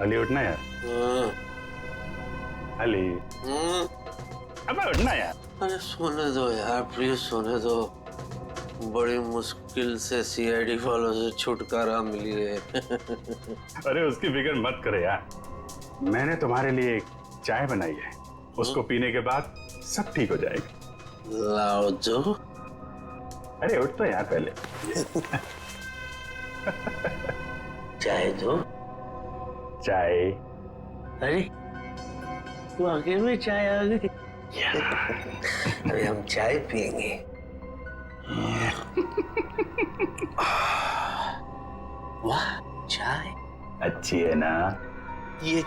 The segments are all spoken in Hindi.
अली उठना यार। अली अबे उठना यार। अरे सोने दो यार, प्लीज सोने दो। बड़ी मुश्किल से सीआईडी वालों से छुटकारा मिली है। अरे उसकी फिक्र मत करे यार, मैंने तुम्हारे लिए एक चाय बनाई है, उसको पीने के बाद सब ठीक हो जाएगा। लाओ जो। अरे उठ तो यार पहले। चाय दो। चाय। अरे वाकई में चाय आ गई। अरे हम चाय पियेंगे। वाह चाय अच्छी है ना? ये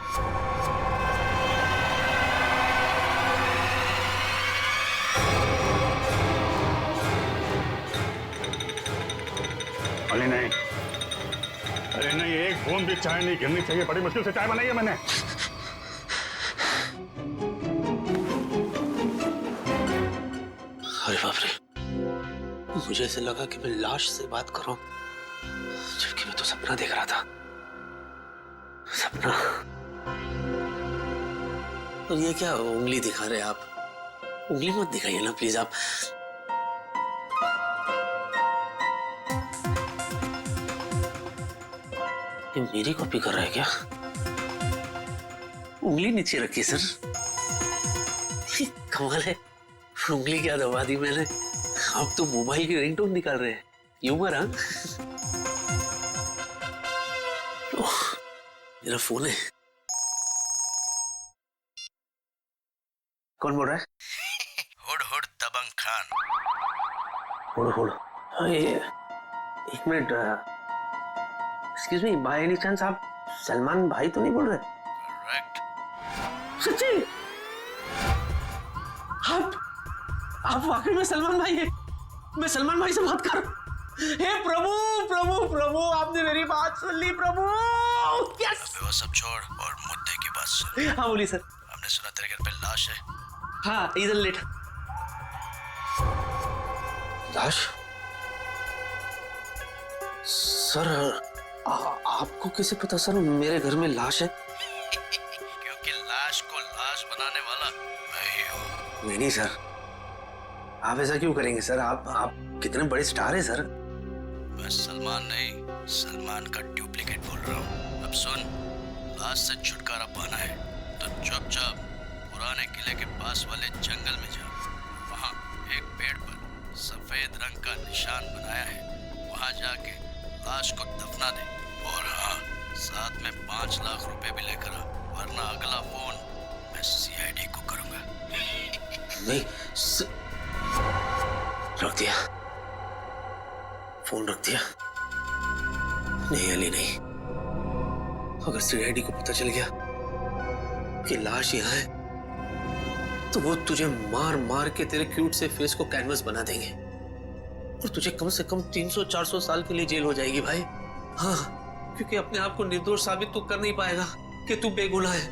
अरे नहीं, अरे नहीं, एक बूंद भी चाय नहीं गिरनी चाहिए। बड़ी मुश्किल से चाय बनाई है मैंने। अरे बाप रे, मुझे ऐसे लगा कि मैं लाश से बात कर रहा हूं, जबकि मैं तो सपना देख रहा था। सपना। और ये क्या उंगली दिखा रहे आप? उंगली मत दिखाइए ना प्लीज आप। ये मेरी कॉपी कर रहा है क्या? उंगली नीचे रखिए सर। कमाल है, उंगली क्या दबा दी मैंने। आप तो मोबाइल की रिंगटोन निकाल रहे हैं। ह्यूमर हाँ? मेरा फोन है। कौन बोल रहा है? हुड हुड दबंग खान। हुड हुड। एक minute. Excuse me, by any chance आप सलमान भाई तो नहीं बोल रहे? करेक्ट। सच्ची? आप वाकई में सलमान भाई हैं? मैं सलमान भाई से बात कर रहा हूं। हे प्रभु प्रभु प्रभु, आपने मेरी बात सुन ली प्रभु। यस। अबे वो सब छोड़ और मुद्दे की बात सुन। हाँ बोलिए सर। हमने सुना तेरे घर पे लाश है। हाँ इधर लेट। लाश? सर आपको कैसे पता सर मेरे घर में लाश है? क्योंकि लाश को लाश बनाने वाला मैं ही हूँ। नहीं सर, आप ऐसा क्यों करेंगे सर? आप कितने बड़े स्टार हैं सर। मैं सलमान नहीं, सलमान का डुप्लीकेट बोल रहा हूँ। अब सुन, लाश से छुटकारा पाना है तो चुपचाप पुराने किले के पास वाले जंगल में जा। वहाँ एक पेड़ पर सफेद रंग का निशान बनाया है, वहाँ जाके लाश को दफना दे। और हाँ, साथ में 5 लाख रुपए भी लेकर आ, वरना अगला फोन मैं सीआईडी को करूंगा। नहीं रख दिया, फोन रख दिया। नहीं अली नहीं, अगर सीआईडी को पता चल गया कि लाश यहाँ है तो वो तुझे मार मार के तेरे क्यूट से फेस को कैनवस बना देंगे और तुझे कम से कम 300-400 साल के लिए जेल हो जाएगी भाई। हाँ, क्योंकि अपने आप को निर्दोष साबित तो कर नहीं पाएगा कि तू बेगुनाह है,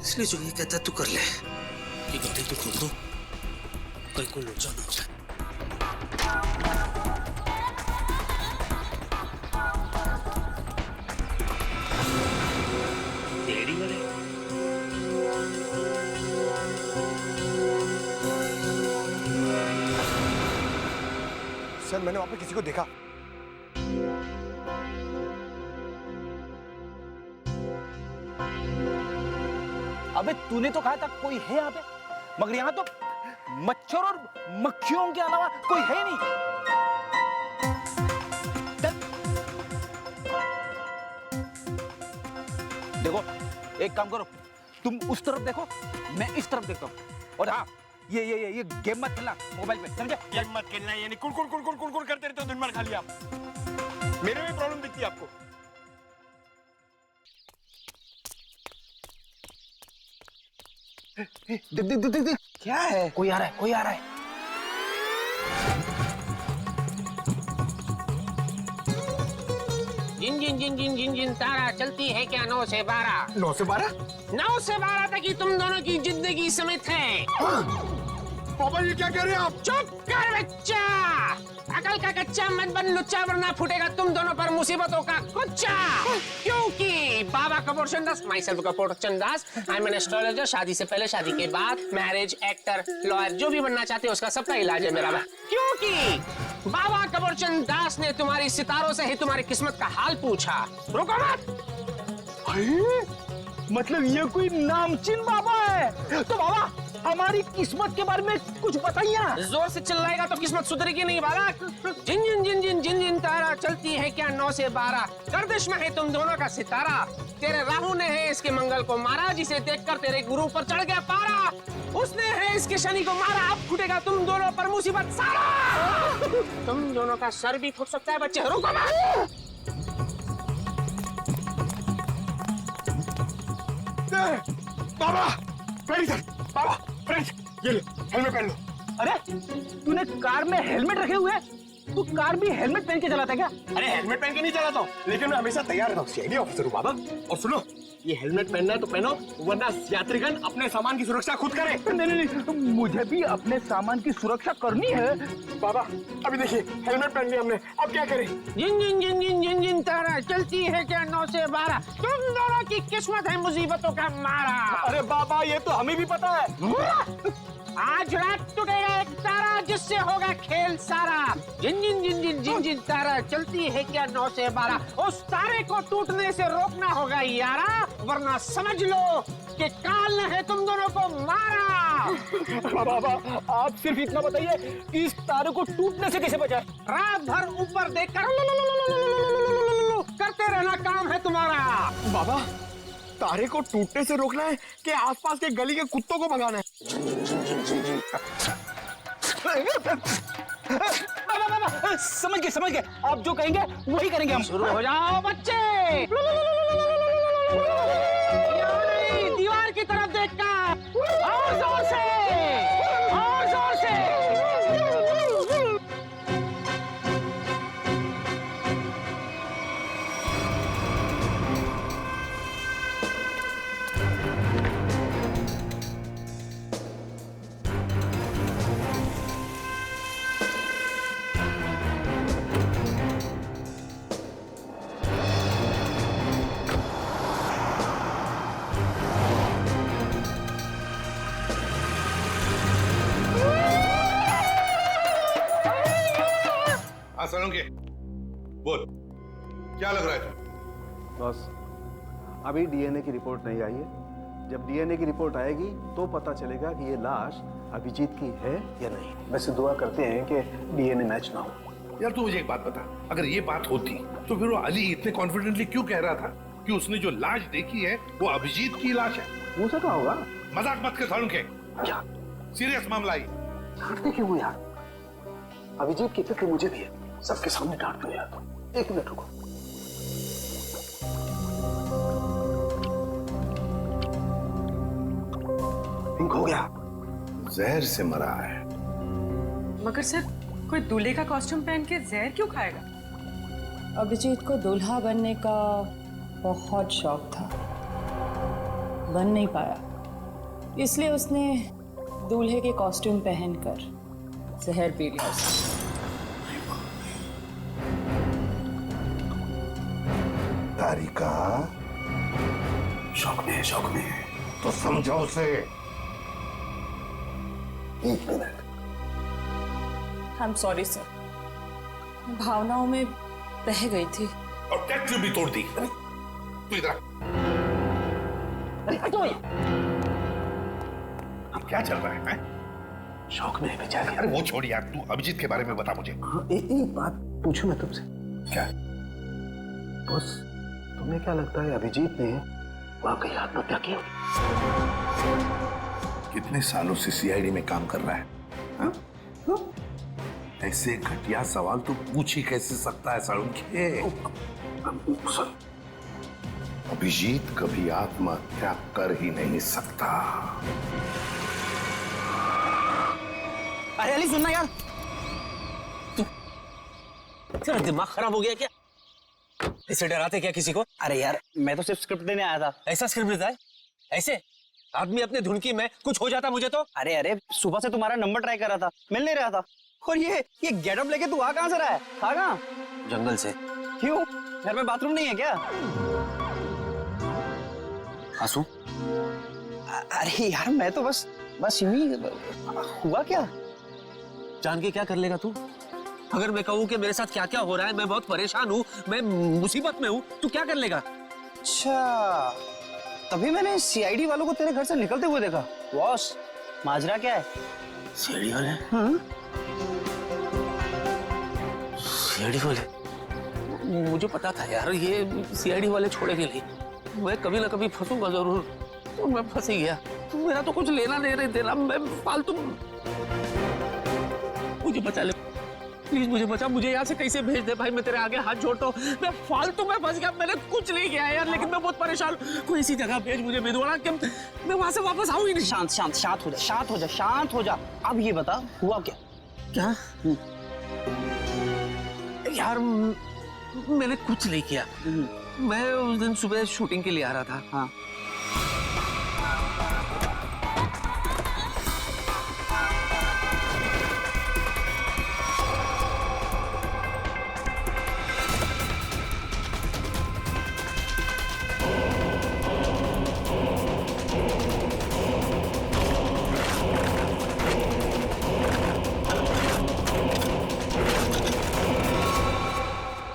इसलिए जो ये कहता है तू कर ले। ये गलती तू खोल दो, कल को नुकसान हो जाए। सर मैंने वहां पे किसी को देखा। अबे तूने तो कहा था कोई है यहाँ पे, मगर यहाँ तो मच्छर और मक्खियों के अलावा कोई है ही नहीं। देखो एक काम करो, तुम उस तरफ देखो, मैं इस तरफ देखता हूँ। और हाँ, ये गेम मत खेलना मोबाइल पे, समझे? गेम मत खेलना, यानी कुड़ करते रहते हो दिन भर खाली आप। मेरे में प्रॉब्लम दिखती है आपको। देख क्या है? कोई आ रहा है, कोई आ रहा है। जिन जिन जिन जिन जिन जिन तारा चलती है क्या 9 से 12? 9 से 12? 9 से 12 तक ही तुम दोनों की जिंदगी समित है। पापा ये क्या कह रहे हैं आप? चुप कर बच्चा, अकल का कच्चा मत बन लुच्चा, वरना फूटेगा तुम दोनों पर मुसीबतों का कुच्चा। क्योंकि Baba Kapoor Chandas, myself Kapoor Chandas, I am an astrologer. शादी से पहले, शादी के बाद, मैरिज, एक्टर, लॉयर, जो भी बनना चाहते हो उसका सबका इलाज है मेरा। क्योंकि बाबा कपूर चंदास ने तुम्हारी सितारों से ही तुम्हारी किस्मत का हाल पूछा। रुको मत। मतलब ये कोई नामचीन बाबा है? तो बाबा हमारी किस्मत के बारे में कुछ बताइए ना। जोर से चिल्लाएगा तो किस्मत सुधरेगी नहीं बालक। जिन जिन जिन जिन जिन जिन तारा चलती है क्या 9 से 12, गर्दिश में है तुम दोनों का सितारा। तेरे राहु ने है इसके मंगल को मारा, जिसे देखकर तेरे गुरु पर चढ़ गया पारा। उसने है इसके शनि को मारा, अब फूटेगा तुम दोनों पर मुसीबत सारा। तुम दोनों का सर भी फूट सकता है बच्चे। रुको मत। बाबा पहले इधर, बाबा पहले ये ले हेलमेट पहन लो। अरे तूने कार में हेलमेट रखे हुए हैं? तू कार भी हेलमेट पहन के चलाता है क्या? अरे हेलमेट पहन के नहीं चलाता हूँ, लेकिन मैं हमेशा तैयार रहता हूँ। सीआईडी ऑफिसर हूँ बाबा। और सुनो, ये हेलमेट पहनना है तो पहनो, वरना यात्रीगण अपने सामान की सुरक्षा खुद करे। नहीं नहीं नहीं, मुझे भी अपने सामान की सुरक्षा करनी है। बाबा अभी देखिए हेलमेट पहन लिया हमने, अब क्या करें? जिन जिन जिन जिन जिन जिन तारा चलती है क्या 9 से 12, तुम दोनों की किस्मत है मुसीबतों का मारा। अरे बाबा ये तो हमें भी पता है। आज रात टूटेगा एक तारा, जिससे होगा खेल सारा। जिन जिन जिन जिन जिन जिन तारा चलती है क्या 9 से 12, उस तारे को टूटने से रोकना होगा यारा, वरना समझ लो कि काल ने है तुम दोनों को मारा। बाबा आप सिर्फ इतना बताइए कि इस तारे को टूटने से कैसे बचाए? रात भर ऊपर देखकर करते रहना काम है तुम्हारा। बाबा तारे को टूटने से रोकना है कि आसपास के गली के कुत्तों को भगाना है? बाबा समझ गए, आप जो कहेंगे वही करेंगे हम। शुरू हो जाओ बच्चे। दीवार की तरफ देखकर और जोर से, और जोर से। सोलंकी, बोल क्या लग रहा है? बस अभी डीएनए की रिपोर्ट नहीं आई है। जब डीएनए की रिपोर्ट आएगी तो पता चलेगा कि ये लाश अभिजीत की है या नहीं। वैसे दुआ करते हैं कि डीएनए मैच ना हो। यार तू मुझे एक बात बता, अगर ये बात होती तो फिर वो अली इतने कॉन्फिडेंटली क्यों कह रहा था कि उसने जो लाश देखी है वो अभिजीत की लाश है? हो सका होगा। मजाक मत कर सोलंकी, क्या सीरियस मामला है। डांटते क्यों हो यार? अभिजीत की फिक्र मुझे भी है। सबके सामने डांट दो यार। एक मिनट रुको। पिंक हो गया, जहर से मरा है। मगर सर कोई दूल्हे का कॉस्ट्यूम पहन के जहर क्यों खाएगा? अभिजीत को दूल्हा बनने का बहुत शौक था, बन नहीं पाया, इसलिए उसने दूल्हे के कॉस्ट्यूम पहनकर जहर पी लिया। तारिका शौक में है, शौक में है तो समझो उसे। एक minute. I am sorry sir, भावनाओं में बह गई थी। और टैक्सी भी तोड़ दी। तू इधर अब क्या चल रहा है? शौक में है बेचारी। अरे वो छोड़ यार, तू अभिजीत के बारे में बता मुझे। हाँ, एक बात पूछूं मैं तुमसे? क्या? बस तुम्हें क्या लगता है अभिजीत ने वाकई आत्महत्या की? कितने सालों से सीआईडी में काम कर रहा है? हा? ऐसे घटिया सवाल तो पूछ ही कैसे सकता है सोलंकी? अभिजीत कभी आत्महत्या कर ही नहीं सकता। अरे अली सुनना यार, तेरा दिमाग खराब हो गया क्या? ऐसे डराते क्या किसी को? अरे यार मैं तो सिर्फ स्क्रिप्ट देने आया था। ऐसा स्क्रिप्ट देता है? ऐसे आदमी अपने धुन की में कुछ हो जाता मुझे तो। अरे अरे सुबह से तुम्हारा नंबर ट्राई कर रहा था, मिल नहीं रहा था। और ये गेटअप लेके तू आ कहाँ से रहा है? था कहाँ? जंगल से। क्यों? घर में बाथरूम नहीं है क्या? आंसू? अरे यार मैं तो बस यूं ही। हुआ क्या? जान के क्या कर लेगा तू? अगर मैं कहूँ कि मेरे साथ क्या क्या हो रहा है, मैं बहुत परेशान हूँ, मैं मुसीबत में हूँ, तू क्या कर लेगा? अच्छा, तभी मैंने सीआईडी वालों को तेरे घर से निकलते हुए देखा। बॉस, माजरा क्या है? सीआईडी वाले? सीआईडी वाले? मुझे पता था यार, ये सीआईडी वाले छोड़ेंगे नहीं। मैं कभी ना कभी फंसूंगा जरूर। तो मैं फंस ही गया। मेरा तो कुछ लेना देना, मैं फालतू। मुझे बचा ले प्लीज, मुझे बचा। मुझे यहाँ से कैसे भेज दे भाई, मैं तेरे आगे हाथ जोड़ता हूँ। मैं फालतू में फंस गया, मैंने कुछ नहीं किया यार, लेकिन मैं बहुत परेशान। कोई ऐसी जगह भेज मुझे भिदवाड़ा कि मैं वहां से वापस आऊँ ही नहीं। शांत हो जा। अब ये बता हुआ क्या? क्या? यार मैंने कुछ नहीं किया। मैं उस दिन सुबह शूटिंग के लिए आ रहा था। हाँ।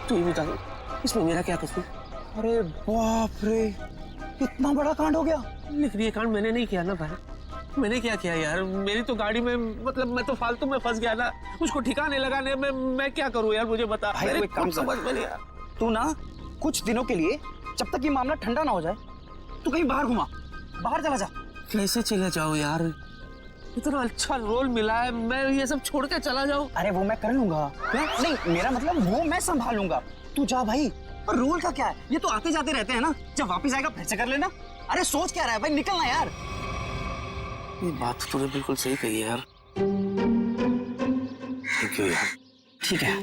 तू ही बता, इसमें मेरा क्या कसूर? अरे बाप रे, इतना बड़ा कांड हो गया। लेकिन ये कांड मैंने नहीं किया ना भाई। मैंने क्या किया यार? मेरी तो गाड़ी में, मतलब मैं तो फालतू में फंस गया ना, उसको ठिकाने लगाने में मैं क्या करूं यार? मुझे बता। भाई कोई काम समझ में नहीं। तू ना कुछ दिनों के लिए, जब तक ये मामला ठंडा ना हो जाए, तू कहीं बाहर घुमा, बाहर चला जा। कैसे चला जाऊं यार? इतना अच्छा रोल मिला है, मैं ये सब छोड़ के चला जाऊं? अरे वो मैं कर लूंगा। नहीं, मेरा मतलब वो मैं संभालूंगा। तू जा भाई। और रोल का क्या है? ये तो आते जाते रहते हैं ना, जब वापस आएगा फिर से कर लेना। अरे सोच क्या रहा है भाई, निकलना यार। ये बात तो तूने बिल्कुल सही कही है यार। थैंक यू यार। ठीक है,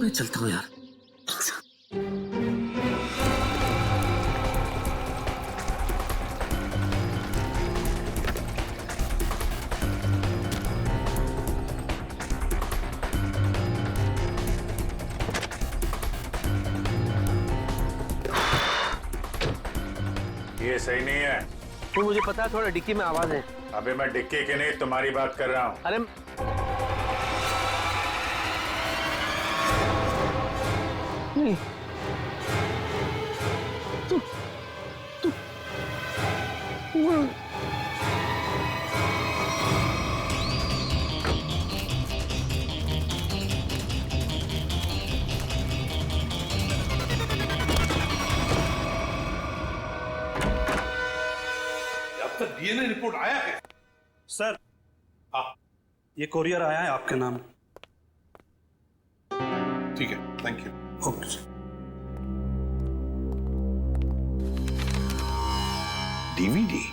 मैं चलता हूँ यार। ये सही नहीं है। तो मुझे पता है, थोड़ा डिक्की में आवाज है। अबे मैं डिक्की के नहीं, तुम्हारी बात कर रहा हूँ। अरे नहीं, तू डीएनए रिपोर्ट आया है? सर, ये कोरियर आया है आपके नाम। ठीक है, thank you. Okay sir. DVD?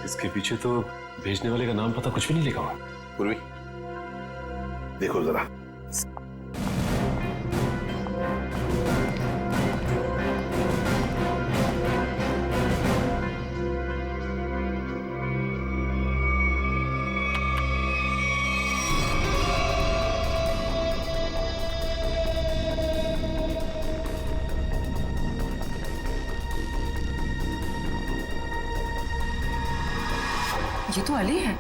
इसके पीछे तो भेजने वाले का नाम पता कुछ भी नहीं लिखा हुआ। पूर्वी, देखो जरा। ये तो अली है।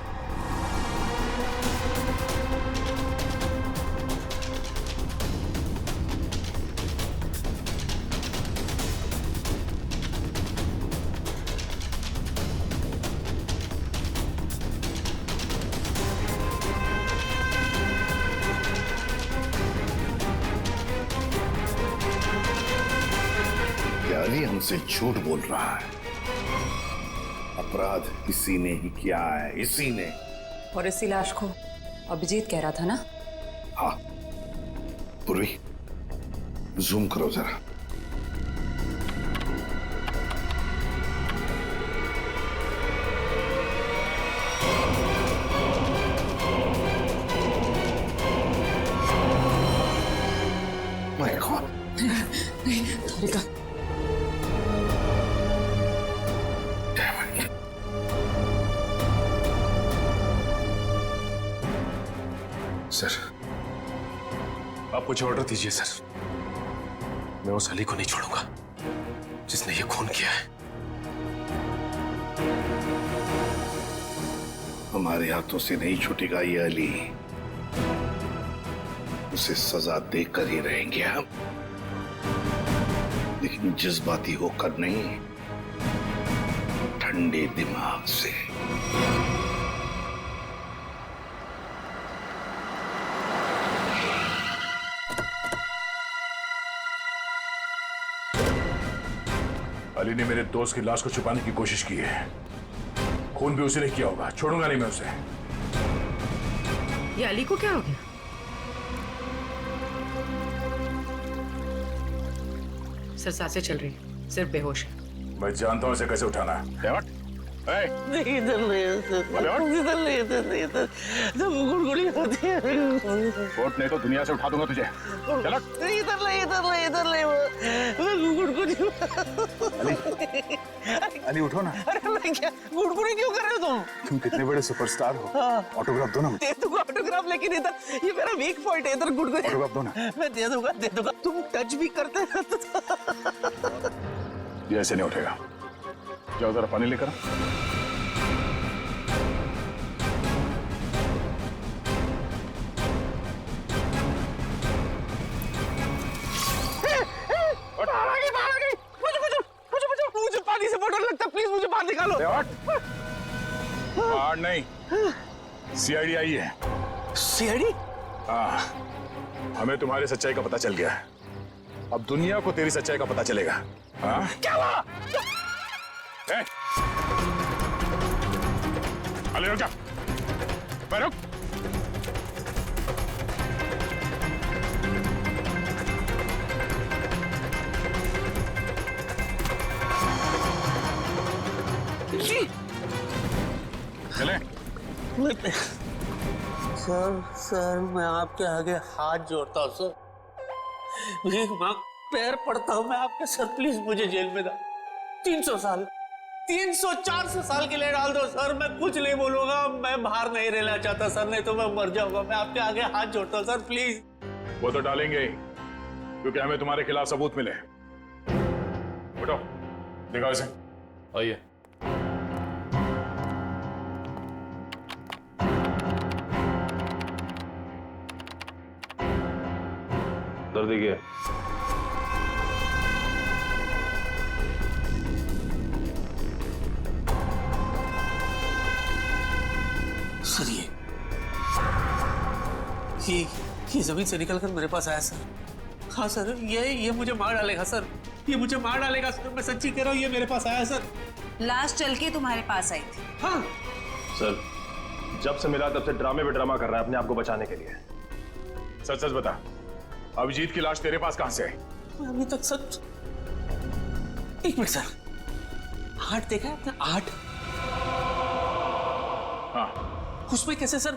अली हमसे झूठ बोल रहा है। अपराध इसी ने ही किया है, इसी ने। और इसी लाश को अभिजीत कह रहा था ना? हाँ। पूर्वी, जूम करो जरा। My God. नहीं तारिका, सर आप मुझे ऑर्डर दीजिए सर, मैं उस अली को नहीं छोड़ूंगा जिसने ये खून किया है। हमारे हाथों से नहीं छूटेगा ये अली, उसे सजा देकर ही रहेंगे हम, लेकिन जज्बाती होकर नहीं, ठंडे दिमाग से। अली ने मेरे दोस्त की लाश को छुपाने की कोशिश की है, खून भी उसी ने किया होगा, छोड़ूंगा नहीं मैं उसे। ये अली को क्या हो गया? सर सांसें चल रही, सिर्फ बेहोश है। मैं जानता हूं इसे कैसे उठाना है। नहीं इधर नहीं, इधर नहीं, इधर नहीं, इधर जब गुड़गुड़ी होती है। कोर्ट नहीं तो दुनिया से उठा दूंगा तुझे। चलो। नहीं इधर नहीं, इधर नहीं, इधर नहीं, मैं गुड़गुड़ी। अली उठो ना। अरे मैं क्या गुड़गुड़ी क्यों कर रहे हो तुम? तुम कितने बड़े सुपरस्टार हो। ऑटोग्राफ दो ना। दे दूंगा ऑटोग्राफ, लेकिन इधर ये मेरा वीक पॉइंट है, इधर गुड़गुड़ी। ऑटोग्राफ दो ना। मैं दे दूंगा, दे दूंगा। तुम टच भी करते हो। ये ऐसे नहीं उठेगा। जाओ जरा पानी लेकर। मुझे पानी से बहुत डर लगता है, प्लीज मुझे बाहर निकालो। बाहर नहीं, सीआईडी आई है। सीआईडी? हाँ, हमें तुम्हारी सच्चाई का पता चल गया है। अब दुनिया को तेरी सच्चाई का पता चलेगा। हाँ? क्या हुआ? अली रुक जा, रुक। चले। सर मैं आपके आगे हाथ जोड़ता हूँ सर, भीख मांग पैर पड़ता हूँ मैं आपके। सर प्लीज मुझे जेल में डाल, 300 साल 300-400 साल के लिए डाल दो सर, मैं कुछ नहीं बोलूंगा, मैं बाहर नहीं रहना चाहता सर, नहीं तो मैं मर जाऊंगा। मैं आपके आगे हाथ जोड़ता हूँ सर, प्लीज। वो तो डालेंगे ही, क्योंकि हमें तुम्हारे खिलाफ सबूत मिले। उठो, दिखाओ इसे। आइए। दर्द देखिए। सर ये जमीन से निकलकर मेरे पास आया सर। हाँ सर, ये मुझे मार डालेगा सर, ये मुझे मार डालेगा सर, मैं सच्ची कह रहा हूँ, ये मेरे पास आया सर। लाश चल के तुम्हारे पास आई थी? हाँ सर, जब से मिला तब से ड्रामे पे ड्रामा कर रहा है अपने आप को बचाने के लिए। सच सच बता, अभिजीत की लाश तेरे पास कहां से आई? अभी तक सच। एक मिनट सर, 8 देखा है आपने? 8? हाँ। उसमें कैसे सर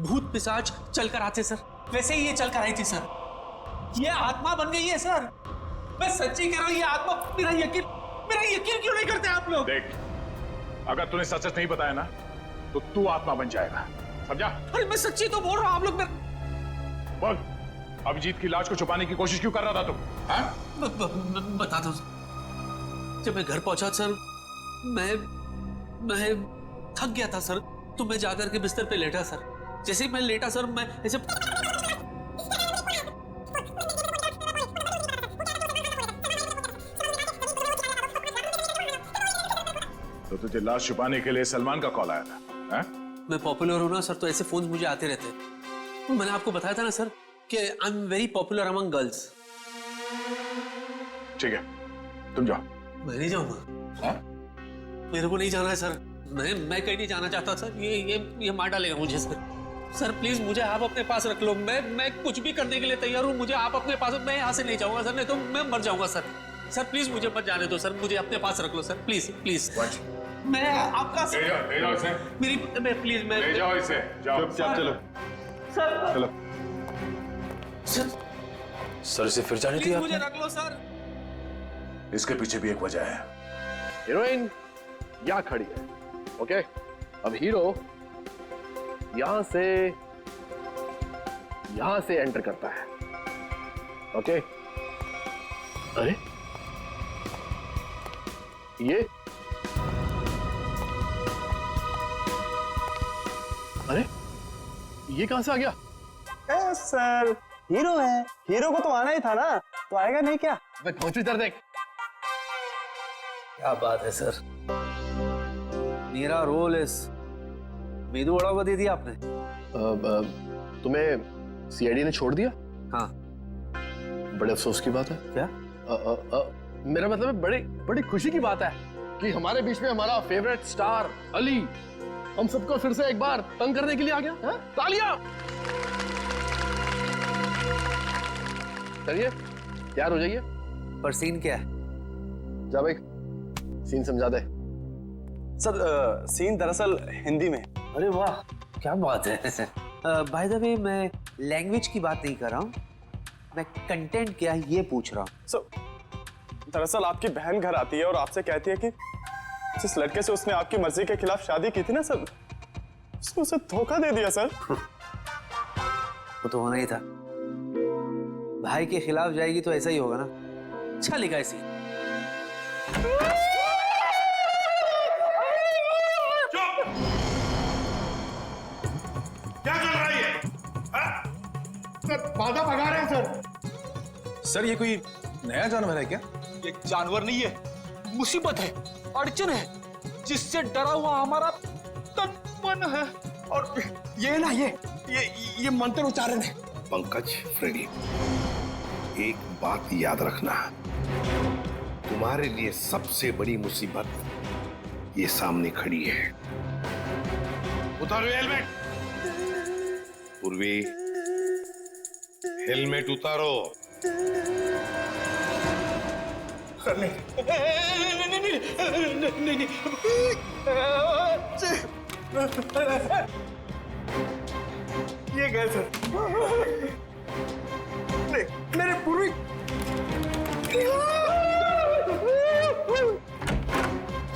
भूत पिशाच चलकर आते सर, वैसे ही ये चलकर आई थी सर। ये आत्मा बन गई है सर, मैं सच्ची कह रहा हूँ, ये आत्मा। मेरा यकीन क्यों नहीं करते आप लोग? देख, अगर तूने सच सच नहीं बताया ना तो तू आत्मा बन जाएगा, समझा? अरे मैं सच्ची तो बोल रहा हूँ, आप लोग बोल, अभिजीत की लाश को छुपाने की कोशिश क्यों कर रहा था तुम? बता दो। जब मैं घर पहुंचा सर, मैं थक गया था सर, तो मैं जाकर के बिस्तर पे लेटा सर। जैसे ही मैं लेटा सर, मैं ऐसे तो तुझे लाश छुपाने के लिए सलमान का कॉल आया था? है? मैं पॉपुलर हूं ना सर, तो ऐसे फोन मुझे आते रहते हैं। मैंने आपको बताया था ना सर कि I am very popular among girls. ठीक है, तुम जाओ। मैं नहीं जाऊंगा। मेरे को नहीं जाना है सर, मैं कहीं नहीं जाना चाहता सर। ये मार डालेगा मुझे सर। सर प्लीज मुझे आप अपने पास रख लो, मैं कुछ भी करने के लिए तैयार हूँ। मुझे आप अपने पास, मैं यहाँ से नहीं जाऊंगा सर, नहीं तो मैं मर जाऊंगा सर। सर प्लीज मुझे मत जाने दो सर, मुझे अपने पास रख लो सर, प्लीज प्लीज। मैं आपका ले जाओ इसे। मेरी प्लीज, मैं ले जाओ इसे, जाओ। चुपचाप चलो। सर चलो। सर सर इसे फिर जाने दिया मुझे रख लो सर। इसके पीछे भी एक वजह है। हीरोइन यहाँ खड़ी है, ओके? अब हीरो यहां से एंटर करता है, ओके? अरे ये कहां से आ गया? सर हीरो है, हीरो को तो आना ही था ना, तो आएगा नहीं क्या? पहुंच इधर देख। क्या बात है सर, मेरा रोल इस मेदू वड़ा को दे दिया आपने। तुम्हें सीआईडी ने छोड़ दिया? हाँ। बड़े अफसोस की बात है। क्या? मेरा मतलब है बड़ी खुशी की बात है कि हमारे बीच में हमारा फेवरेट स्टार अली हम सबको फिर से एक बार तंग करने के लिए आ गया। तालियां! चलिए तैयार हो जाइए। पर सीन क्या है? जा भाई, सीन समझा दे। सर सीन दरअसल हिंदी में। अरे वाह, क्या बात है। बाय द वे, मैं लैंग्वेज की बात नहीं कर रहा हूँ, मैं कंटेंट क्या है ये पूछ रहा हूँ। सर दरअसल आपकी बहन घर आती है और आपसे कहती है कि जिस लड़के से उसने आपकी मर्जी के खिलाफ शादी की थी ना सर, उसने उसे धोखा दे दिया सर। वो तो होना ही था, भाई के खिलाफ जाएगी तो ऐसा ही होगा ना। अच्छा लिखा है सीन। क्या चल रहा है ये? सर बाधा भगा रहे हैं सर। सर ये कोई नया जानवर है क्या? ये जानवर नहीं है, मुसीबत है, अड़चन है, जिससे डरा हुआ हमारा तन मन है। और ये ना ये मंत्र उच्चारण है। पंकज, फ्रेडी, एक बात याद रखना, तुम्हारे लिए सबसे बड़ी मुसीबत ये सामने खड़ी है। उतारो हेलमेट। पूर्वी, हेलमेट उतारो। नहीं। ये गए सर। मेरे पूर्वी।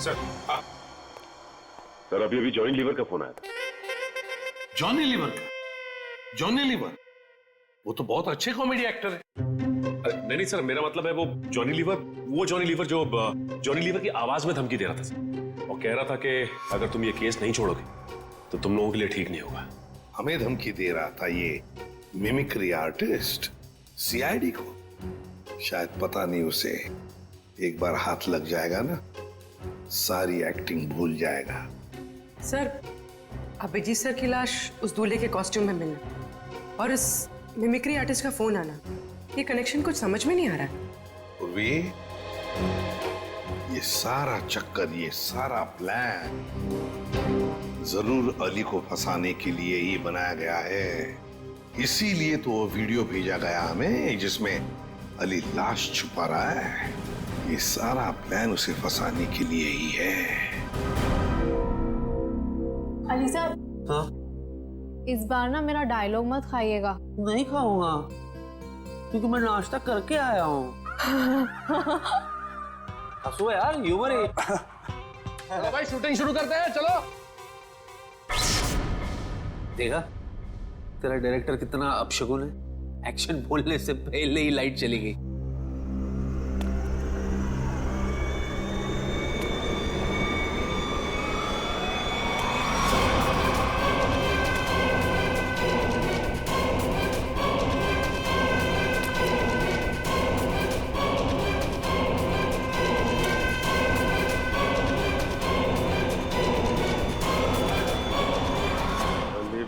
सर अभी जॉनी लीवर का फोन आया था। जॉनी लीवर का? जॉनी लीवर वो तो बहुत अच्छे कॉमेडी एक्टर है। नहीं सर, मेरा मतलब है वो जॉनी लीवर जो जॉनी लीवर की आवाज में धमकी दे रहा था सर, और कह रहा था कि अगर तुम ये केस नहीं छोड़ोगे तो तुम लोगों के लिए ठीक नहीं होगा। हमें धमकी दे रहा था ये मिमिक्री आर्टिस्ट सीआईडी को। शायद पता नहीं, उसे एक बार हाथ लग जाएगा ना, सारी एक्टिंग भूल जाएगा। सर अभिजीत सर की लाश उस दूल्हे के कॉस्ट्यूम में मिलना और इस मिमिक्री आर्टिस्ट का फोन आना, ये कनेक्शन कुछ समझ में नहीं आ रहा है। पूर्वी, ये सारा चक्कर, ये सारा प्लान जरूर अली को फंसाने के लिए ही बनाया गया है। इसीलिए तो वो वीडियो भेजा गया हमें जिसमें अली लाश छुपा रहा है। ये सारा प्लान उसे फंसाने के लिए ही है। अली साहब, हाँ? इस बार ना मेरा डायलॉग मत खाइएगा। नहीं खाऊंगा, क्योंकि मैं नाश्ता करके आया हूँ। हंसो यार, ह्यूमर है। चलो भाई शूटिंग शुरू करते हैं, चलो। देखा तेरा डायरेक्टर कितना अपशगुन है, एक्शन बोलने से पहले ही लाइट चली गई।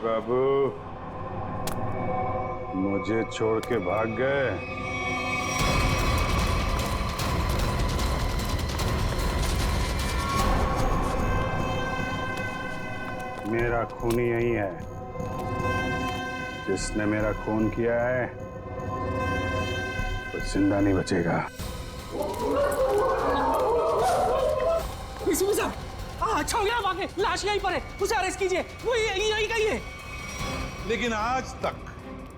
बाबू मुझे छोड़ के भाग गए। मेरा खून यही है, जिसने मेरा खून किया है वो जिंदा नहीं बचेगा। अच्छा हो गया, वाकई लाश यहीं पर है, उसे अरेस्ट कीजिए, वो यहीं कहीं है। लेकिन आज तक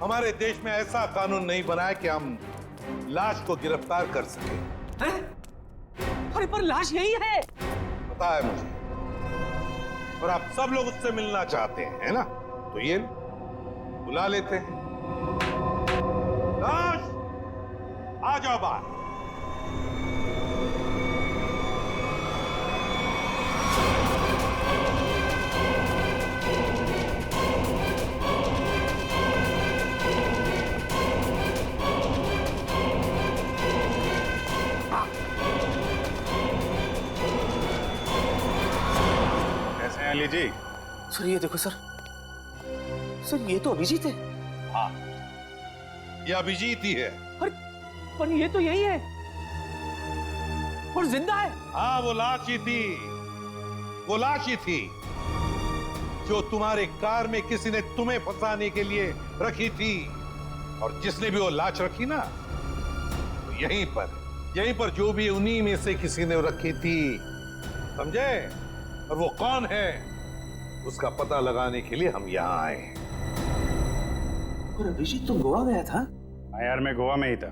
हमारे देश में ऐसा कानून नहीं बना है कि हम लाश को गिरफ्तार कर सके। अरे पर लाश यही है। पता है मुझे, और आप सब लोग उससे मिलना चाहते हैं, है ना? तो ये बुला लेते हैं। लाश, आ जाओ बाहर। अली जी। सर ये देखो सर, ये तो अभिजीत है। हाँ, ये अभिजीत ही है। पर ये तो यही है और जिंदा है। हाँ, वो लाश ही थी, वो लाश ही थी जो तुम्हारे कार में किसी ने तुम्हें फंसाने के लिए रखी थी। और जिसने भी वो लाश रखी ना, तो यहीं पर जो भी उन्हीं में से किसी ने रखी थी, समझे? और वो कौन है, उसका पता लगाने के लिए हम यहाँ आए। और अभिजीत तुम गोवा गया था? हाँ यार, मैं गोवा में ही था।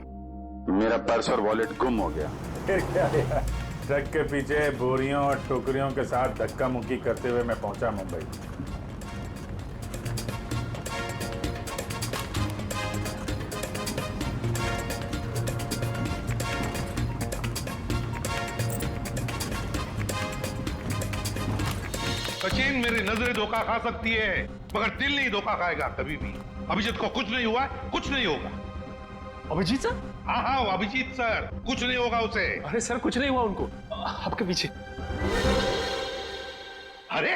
मेरा पर्स और वॉलेट गुम हो गया। फिर क्या यार, ट्रक के पीछे बोरियों और टोकरियों के साथ धक्का मुक्की करते हुए मैं पहुंचा मुंबई। सचिन, मेरी नजरें धोखा खा सकती है मगर दिल नहीं धोखा खाएगा कभी भी। अभिजीत को कुछ नहीं हुआ, कुछ नहीं होगा। अभिजीत सर? हाँ, वो अभिजीत सर, कुछ नहीं होगा उसे। अरे सर, कुछ नहीं हुआ उनको, आपके पीछे। अरे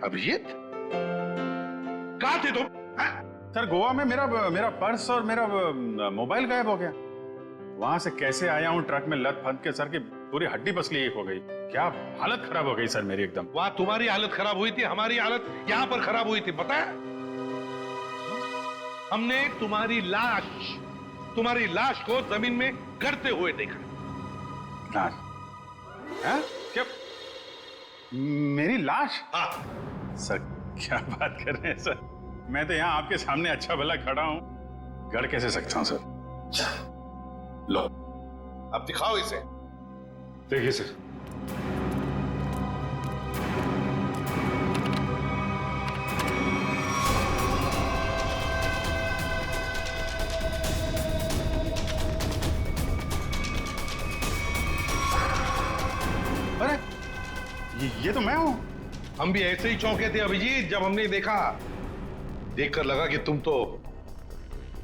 अभिजीत, कहाँ थे तुम? सर, गोवा में मेरा पर्स और मेरा मोबाइल गायब हो गया। वहां से कैसे आया हूँ ट्रक में लद फंद के, सर की पूरी हड्डी पसली एक हो गई। क्या हालत खराब हो गई सर मेरी एकदम। वहां तुम्हारी हालत खराब हुई थी, हमारी हालत यहाँ पर खराब हुई थी, पता है? हमने तुम्हारी लाश को जमीन में गिरते हुए देखा। लाश? हाँ? क्या मेरी लाश? हाँ। सर क्या बात कर रहे हैं सर, मैं तो यहाँ आपके सामने अच्छा भला खड़ा हूँ, गड़ कैसे सकता हूँ सर? लो, अब दिखाओ इसे। देखिए सर। अरे ये तो मैं हूं। हम भी ऐसे ही चौंके थे अभिजीत जब हमने देखा। देखकर लगा कि तुम तो।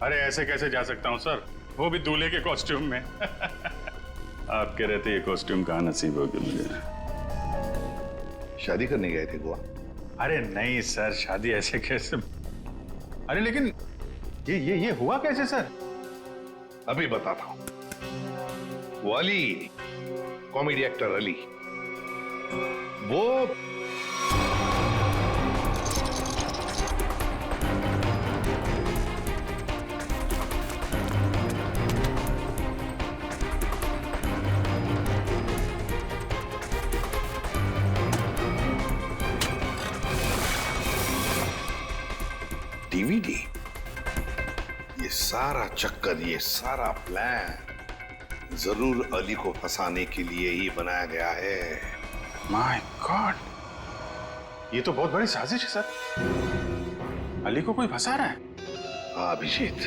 अरे ऐसे कैसे जा सकता हूं सर, वो भी दूल्हे के कॉस्ट्यूम में। आपके रहते ये कॉस्ट्यूम कहाँ नसीब होगी मुझे। शादी करने गए थे गोवा? अरे नहीं सर, शादी ऐसे कैसे। अरे लेकिन ये हुआ कैसे सर? अभी बताता हूं। वो अली, कॉमेडी एक्टर अली, वो डीवीडी, ये सारा चक्कर, ये सारा प्लान जरूर अली को फंसाने के लिए ही बनाया गया है। माय गॉड, ये तो बहुत बड़ी साजिश है सर। अली को कोई फंसा रहा है? हाँ अभिजीत,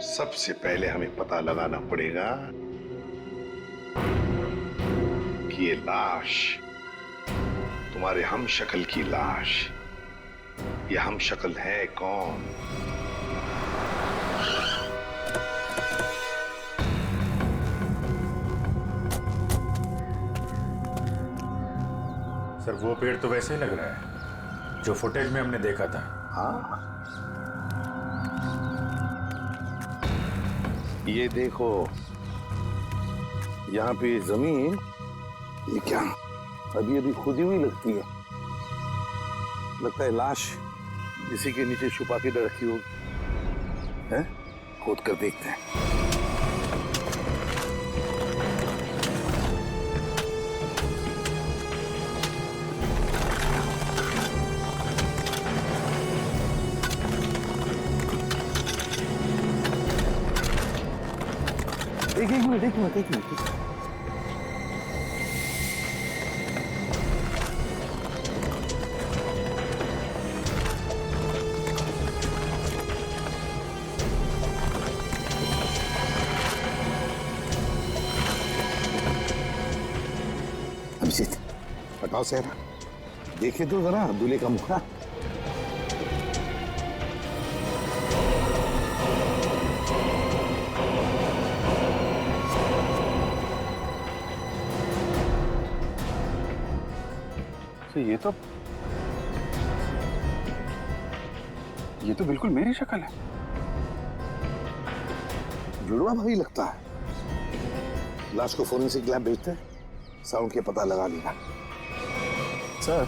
सबसे पहले हमें पता लगाना पड़ेगा कि ये लाश, तुम्हारे हम शक्ल की लाश, ये हम शक्ल है कौन? सर वो पेड़ तो वैसे ही लग रहा है जो फुटेज में हमने देखा था। हाँ, ये देखो, यहाँ पे जमीन, ये क्या अभी अभी खुदी हुई लगती है। लगता है लाश इसी के नीचे छुपा के रखी होगी। हैं? खोद कर देखते हैं। एक मिनट। अभिजीत, हटाओ सेहरा, देखे तो जरा दूल्हे का मुखड़ा। ये तो बिल्कुल मेरी शक्ल है। जुड़वा भाई लगता है। लाश को फोरेंसिक लैब भेजते हैं, साउंड के पता लगा लेना। सर,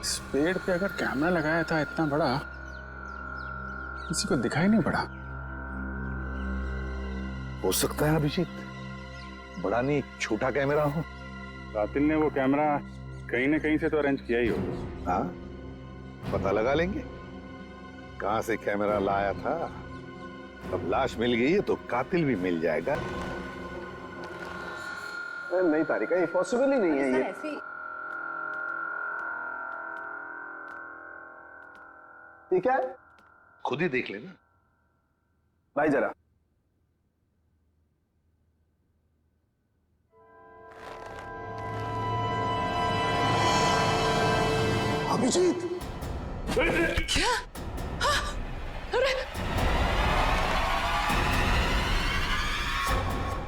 इस पेड़ पे अगर कैमरा लगाया था इतना बड़ा, किसी को दिखाई नहीं पड़ा। हो सकता है अभिजीत, बड़ा नहीं छोटा कैमरा हो। कातिल ने वो कैमरा कहीं ना कहीं से तो अरेंज किया ही हो। हाँ, पता लगा लेंगे कहां से कैमरा लाया था। अब लाश मिल गई है तो कातिल भी मिल जाएगा। नहीं तारिका, ये पॉसिबल ही नहीं है। ये ठीक है, खुद ही देख लेना भाई जरा। अभिजीत, क्या? अरे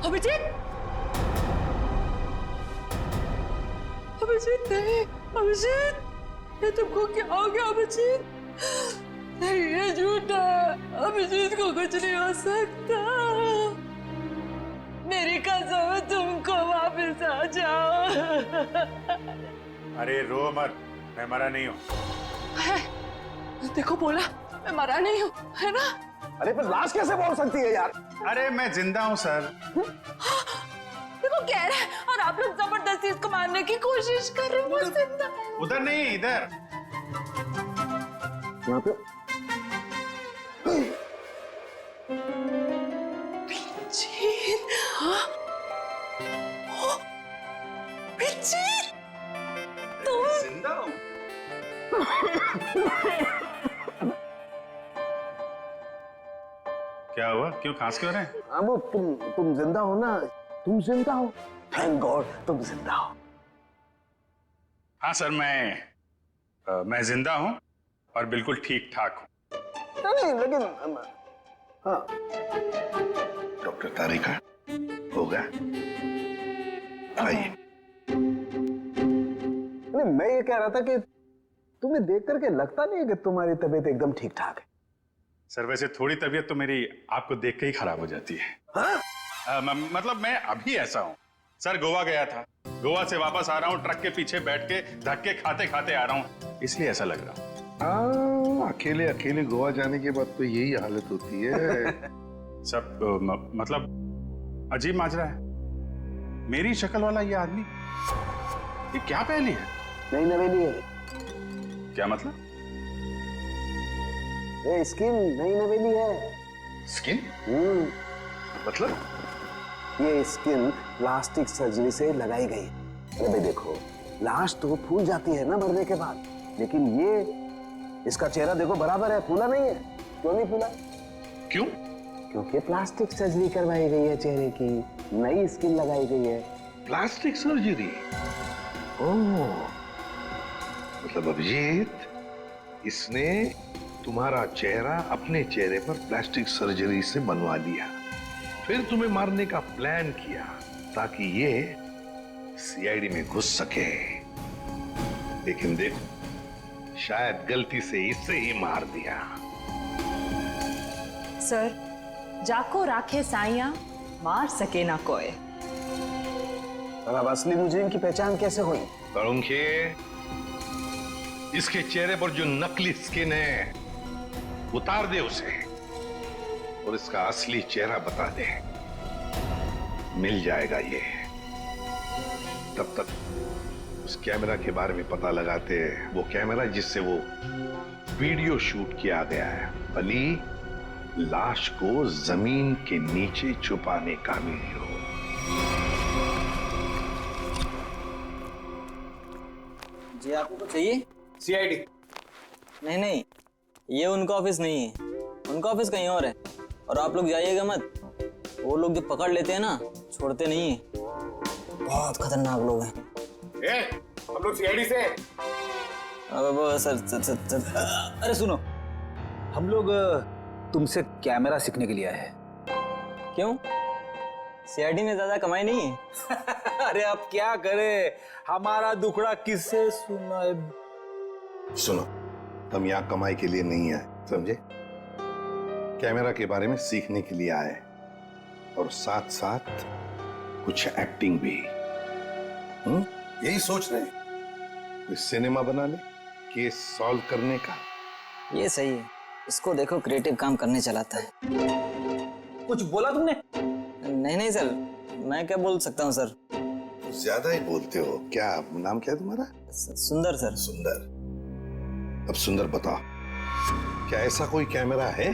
अभिजीत, अभिजीत नहीं, अभिजीत, ये तुमको क्या हो गया अभिजीत? नहीं, ये झूठा है, अभिजीत को कुछ नहीं हो सकता। मेरी कसम है, तुमको वापस आ जाओ। अरे रो मत, मैं मरा नहीं हूँ। देखो बोला, मैं मरा नहीं हूँ, है ना? अरे पर लाश कैसे बोल सकती है यार? अरे मैं जिंदा हूँ सर। देखो कह रहा है, और आप लोग जबरदस्ती इसको मारने की कोशिश कर रहे हो। जिंदा उधर नहीं, इधर। यहाँ पे पिंचीन, हाँ? ओ, पिंचीन, तुम जिंदा हो? क्या हुआ? क्यों खांस क्यों रहे हैं? हाँ, वो तुम जिंदा हो ना? तुम जिंदा हो? थैंक गॉड तुम जिंदा हो। हाँ सर, मैं जिंदा हूँ और बिल्कुल ठीक ठाक हूँ। नहीं लेकिन हाँ। डॉक्टर तारिका, होगा? आइए। नहीं, मैं ये कह रहा था कि तुम्हें देख करके लगता नहीं है कि तुम्हारी तबीयत एकदम ठीक ठाक है। सर वैसे थोड़ी तबीयत तो मेरी आपको देख के ही खराब हो जाती है। हाँ? मतलब मैं अभी ऐसा हूँ सर। गोवा गया था, गोवा से वापस आ रहा हूँ, ट्रक के पीछे बैठ के धक्के खाते खाते आ रहा हूँ, इसलिए ऐसा लग रहा हूँ। अकेले अकेले गोवा जाने के बाद तो यही हालत होती है। सब मतलब अजीब माजरा है। मेरी शक्ल वाला ये आदमी, ये क्या पहली है? नहीं नवेली है। क्या मतलब? ये स्किन नई नवेली है। स्किन? मतलब? ये स्किन प्लास्टिक सर्जरी से लगाई गई। अरे भाई देखो, लाश तो फूल जाती है ना मरने के बाद, लेकिन ये इसका चेहरा देखो बराबर है, फूला नहीं है। क्यों नहीं फूला? क्यों? क्योंकि प्लास्टिक सर्जरी करवाई गई है चेहरे की, नई स्किन लगाई गई है। Plastic surgery? ओह, मतलब अभिजीत, इसने तुम्हारा चेहरा अपने चेहरे पर प्लास्टिक सर्जरी से बनवा लिया, फिर तुम्हें मारने का प्लान किया ताकि ये सीआईडी में घुस सके। लेकिन देखो, शायद गलती से इसे ही मार दिया। सर, जाको राखे साइया, मार सके ना कोई। और अब असली मुजरिम की पहचान कैसे हुई? तरुणखे, इसके चेहरे पर जो नकली स्किन है उतार दे उसे और इसका असली चेहरा बता दे, मिल जाएगा ये। तब तक उस कैमरा के बारे में पता लगाते, वो कैमरा जिससे वो वीडियो शूट किया गया है। अली, लाश को जमीन के नीचे छुपाने का वीडियो। जी आपको कुछ चाहिए? सीआईडी? नहीं नहीं, ये उनका ऑफिस नहीं है, उनका ऑफिस कहीं और है। और आप लोग जाइएगा मत, वो लोग जो पकड़ लेते हैं ना, छोड़ते नहीं है। बहुत खतरनाक लोग हैं। हम लोग सीआईडी से हैं। सर अरे सुनो, हम लोग तुमसे कैमरा सीखने के लिए आए हैं। क्यों? सीआईडी में ज्यादा कमाई नहीं है? अरे अब क्या करें, हमारा दुखड़ा किससे सुनाए? सुनो, हम यहाँ कमाई के लिए नहीं आए, समझे? कैमरा के बारे में सीखने के लिए आए, और साथ साथ कुछ एक्टिंग भी। यही सोच रहे कोई सिनेमा बना ले, केस सॉल्व करने का। ये सही है, इसको देखो क्रिएटिव काम करने चलाता है। कुछ बोला तुमने? नहीं नहीं सर, मैं क्या बोल सकता हूँ सर? ज्यादा ही बोलते हो। क्या नाम क्या है तुम्हारा? सुंदर सर। सुंदर। अब सुंदर बताओ, क्या ऐसा कोई कैमरा है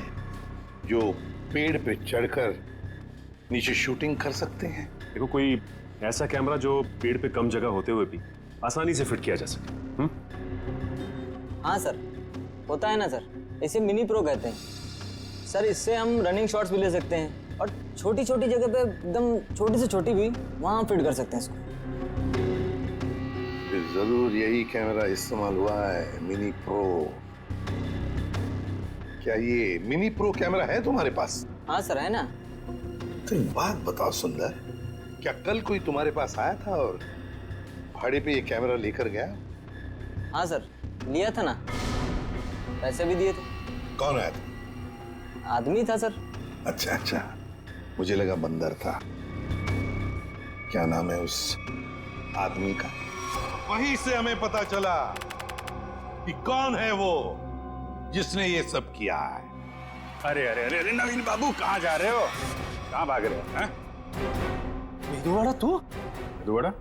जो पेड़ पे चढ़कर नीचे शूटिंग कर सकते हैं? देखो, कोई ऐसा कैमरा जो पेड़ पे कम जगह होते हुए भी आसानी से फिट किया जा सके। हाँ सर, होता है ना सर, इसे मिनी प्रो कहते हैं सर। इससे हम रनिंग शॉट्स भी ले सकते हैं, और छोटी छोटी जगह पे एकदम छोटी से छोटी भी वहां फिट कर सकते हैं इसको। फिर जरूर यही कैमरा इस्तेमाल हुआ है, मिनी प्रो। क्या ये मिनी प्रो कैमरा है तुम्हारे पास? हाँ सर, है ना। तो एक बात बताओ सुंदर, क्या कल कोई तुम्हारे पास आया था और भाड़े पे ये कैमरा लेकर गया? हाँ सर, लिया था ना, पैसे भी दिए थे। कौन आया था? आदमी था सर। अच्छा अच्छा, मुझे लगा बंदर था। क्या नाम है उस आदमी का? वहीं से हमें पता चला कि कौन है वो जिसने ये सब किया है। अरे अरे अरे अरे नवीन बाबू, कहाँ जा रहे हो? कहाँ भाग रहे हो? मेदुवाड़ा तू? मेदुवाड़ा?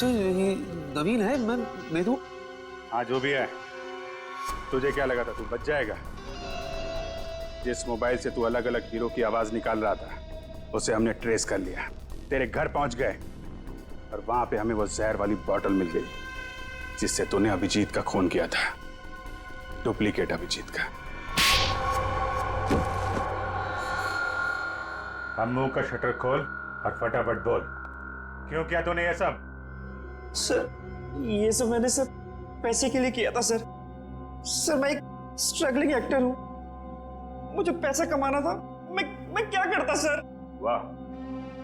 ये नवीन है, मैं मेदु। हाँ, जो भी है, तुझे क्या लगा था तू बच जाएगा? जिस मोबाइल से तू अलग अलग हीरो की आवाज निकाल रहा था, उसे हमने ट्रेस कर लिया, तेरे घर पहुंच गए, और वहां पे हमें वो जहर वाली बोतल मिल गई जिससे तूने अभिजीत का खून किया था, डुप्लीकेट अभिजीत का। हम मुंह का शटर खोल और फटाफट बोल, क्यों किया तूने ये सब? सर, ये सब मैंने सर पैसे के लिए किया था सर। सर, मैं एक स्ट्रगलिंग एक्टर हूँ, मुझे पैसा कमाना था। मैं क्या करता सर? वाह,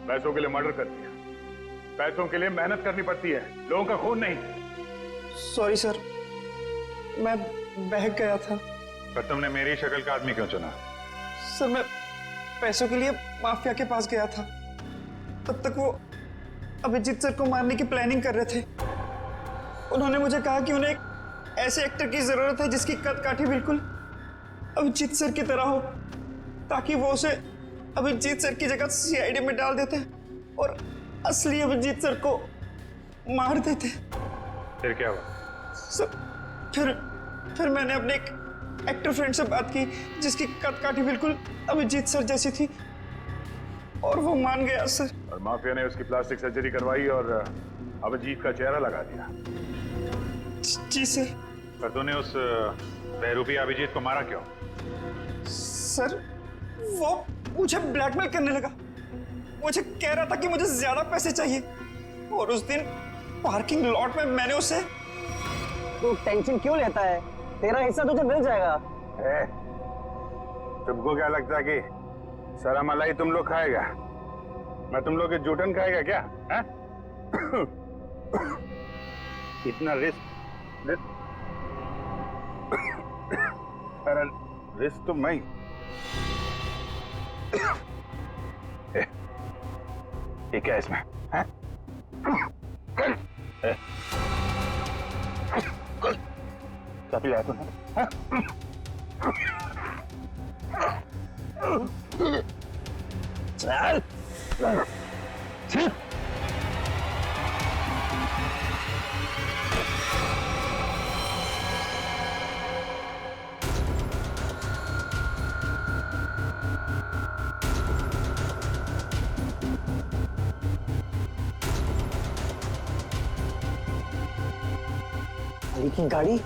पैसों के लिए मर्डर कर दिया। पैसों के लिए मेहनत करनी पड़ती है, लोगों का खून नहीं। सॉरी सर, मैं बहक गया था। पर तुमने मेरी शक्ल का आदमी क्यों चुना? सर, मैं पैसों के लिए माफिया के पास गया था, तब तक वो अभिजीत सर को मारने की प्लानिंग कर रहे थे। उन्होंने मुझे कहा कि उन्हें एक ऐसे एक्टर की जरूरत है जिसकी कद काठी बिल्कुल अभिजीत सर की तरह हो, ताकि वो उसे अभिजीत सर की जगह सीआईडी में डाल देते और असली अभिजीत सर को मार देते। फिर क्या हुआ? सर, फिर मैंने अपने एक एक्टर फ्रेंड से बात की जिसकी कद काठी बिल्कुल अभिजीत सर जैसी थी, और वो मान गया सर। और माफिया ने उसकी प्लास्टिक सर्जरी करवाई और अभिजीत का चेहरा लगा दिया। जी सर। पर तूने उस बहरूपी अभिजीत को मारा क्यों? सर, वो मुझे ब्लैकमेल करने लगा। मुझे कह रहा था कि मुझे ज्यादा पैसे चाहिए, और उस दिन पार्किंग लॉट में मैंने उसे। तू टेंशन क्यों लेता है? तेरा हिस्सा तुझे मिल जाएगा। तुमको क्या लगता है कि सारा मलाई तुम लोग खाएगा? मैं तुम लोग के जूठन खाएगा क्या? है? इतना रिस्क तो मैं। ये क्या इसमें है? क्या पी रहा तूने? चल। की गाड़ी?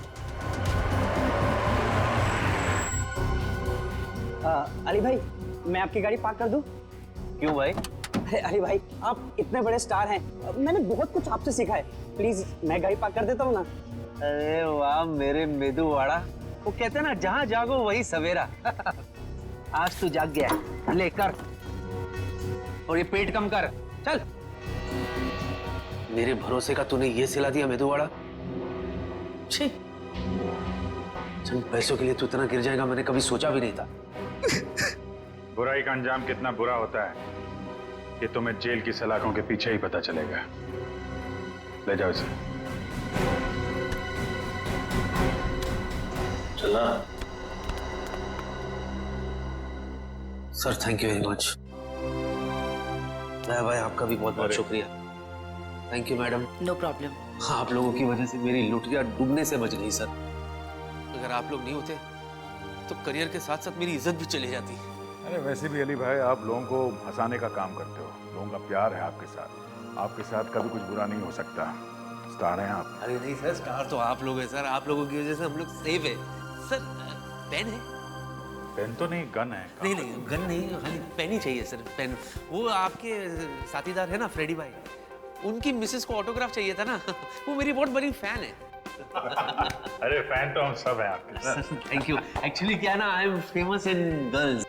अली भाई, मैं आपकी गाड़ी पार्क कर दूं? क्यों भाई? अरे अली भाई, आप इतने बड़े स्टार हैं, मैंने बहुत कुछ आपसे सीखा है। प्लीज मैं गाड़ी पार्क कर देता हूँ ना। अरे वाह मेरे मेदूवाड़ा, वो कहते हैं ना जहाँ जागो वही सवेरा। आज तू जाग गया है, ले कर। और ये पेट कम कर, चल। मेरे भरोसे का तूने ये सिला दिया मेदूवाड़ा। छी, चंद पैसों के लिए तू इतना गिर जाएगा मैंने कभी सोचा भी नहीं था। बुराई का अंजाम कितना बुरा होता है ये तुम्हें जेल की सलाखों के पीछे ही पता चलेगा। ले जाओ इसे। चला। Sir thank you very much. भाई आपका भी बहुत बहुत शुक्रिया। Thank you madam. No problem. आप लोगों की वजह से मेरी लुटिया डूबने से बच गई सर। अगर आप लोग नहीं होते तो करियर के साथ साथ मेरी इज्जत भी चली जाती। अरे वैसे भी अली भाई आप लोगों को हंसाने का काम करते हो, लोगों का प्यार है आपके साथ कभी कुछ बुरा नहीं हो सकता। स्टार हैं आप। अरे नहीं सर, स्टार तो आप लोग हैं सर, आप लोगों की वजह से हम लोग सेफ है सर। पेन है? पेन तो नहीं, गन है। नहीं नहीं गन नहीं, खाली पेन ही चाहिए सर। पेन वो आपके साथीदार है ना फ्रेडी भाई, उनकी मिसेस को ऑटोग्राफ चाहिए था ना। वो मेरी बहुत बड़ी फैन है। अरे फैन तो हम सब हैं आपके सर। Thank you. एक्चुअली क्या है ना, I am famous in girls.